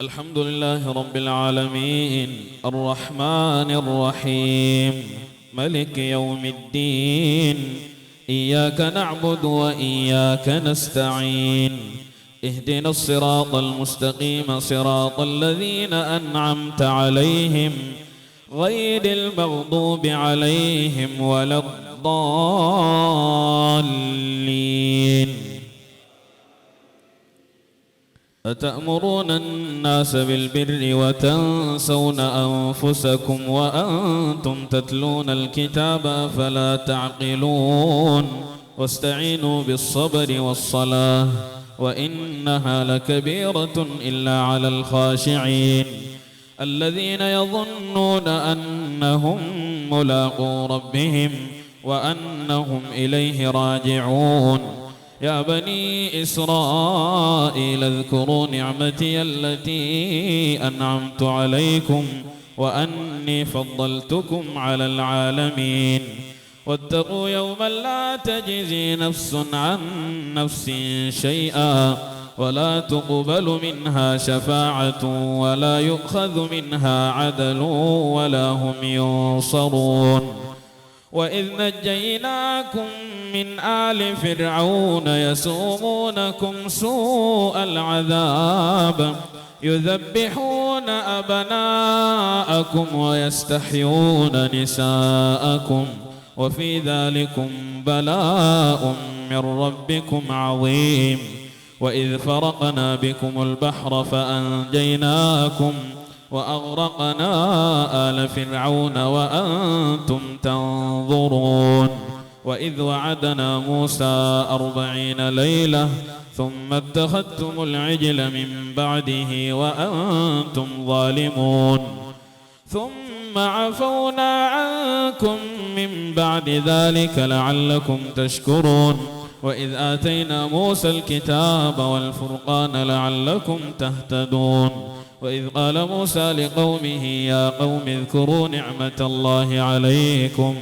الحمد لله رب العالمين الرحمن الرحيم ملك يوم الدين إياك نعبد وإياك نستعين اهدنا الصراط المستقيم صراط الذين أنعمت عليهم غير المغضوب عليهم ولا الضالين. أتأمرون الناس بالبر وتنسون أنفسكم وأنتم تتلون الكتاب أفلا تعقلون واستعينوا بالصبر والصلاة وإنها لكبيرة إلا على الخاشعين الذين يظنون أنهم ملاقو ربهم وأنهم إليه راجعون. يا بني إسرائيل اذكروا نعمتي التي أنعمت عليكم وأني فضلتكم على العالمين واتقوا يوما لا تجزي نفس عن نفس شيئا ولا تقبل منها شفاعة ولا يؤخذ منها عدل ولا هم ينصرون. وإذ نجيناكم من آل فرعون يسومونكم سوء العذاب يذبحون أبناءكم ويستحيون نساءكم وفي ذلكم بلاء من ربكم عظيم. وإذ فرقنا بكم البحر فأنجيناكم وأغرقنا آل فرعون وأنتم تنظرون. وإذ وعدنا موسى 40 ليلة ثم اتخذتم العجل من بعده وأنتم ظالمون ثم عفونا عنكم من بعد ذلك لعلكم تشكرون. وإذ آتينا موسى الكتاب والفرقان لعلكم تهتدون. وإذ قال موسى لقومه يا قوم اذكروا نعمة الله عليكم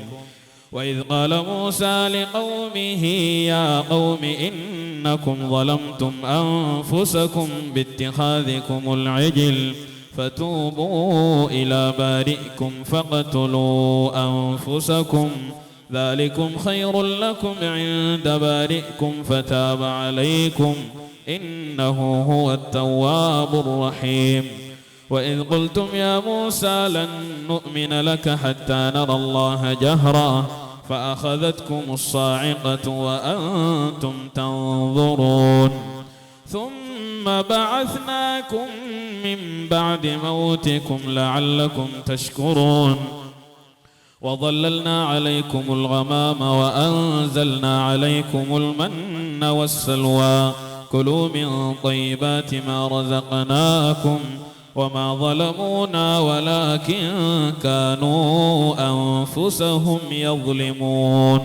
وإذ قال موسى لقومه يا قوم إنكم ظلمتم أنفسكم باتخاذكم العجل فتوبوا إلى بارئكم فاقتلوا أنفسكم ذلكم خير لكم عند بارئكم فتاب عليكم إنه هو التواب الرحيم. وإذ قلتم يا موسى لن نؤمن لك حتى نرى الله جهرا فأخذتكم الصاعقة وأنتم تنظرون ثم بعثناكم من بعد موتكم لعلكم تشكرون. وظللنا عليكم الغمام وأنزلنا عليكم المن والسلوى كلوا من طيبات ما رزقناكم وما ظلمونا ولكن كانوا أنفسهم يظلمون.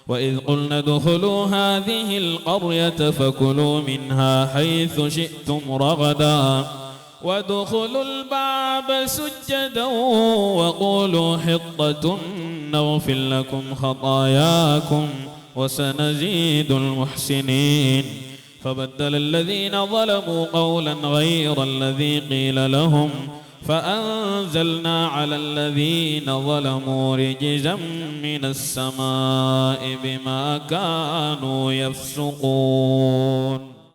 وإذ قلنا ادخلوا هذه القرية فكلوا منها حيث شئتم رغدا وادخلوا الباب سجدا وقولوا حطة نغفر لكم خطاياكم وسنزيد المحسنين. فبدل الذين ظلموا قولا غير الذي قيل لهم فأنزلنا على الذين ظلموا رجزا من السماء بما كانوا يفسقون.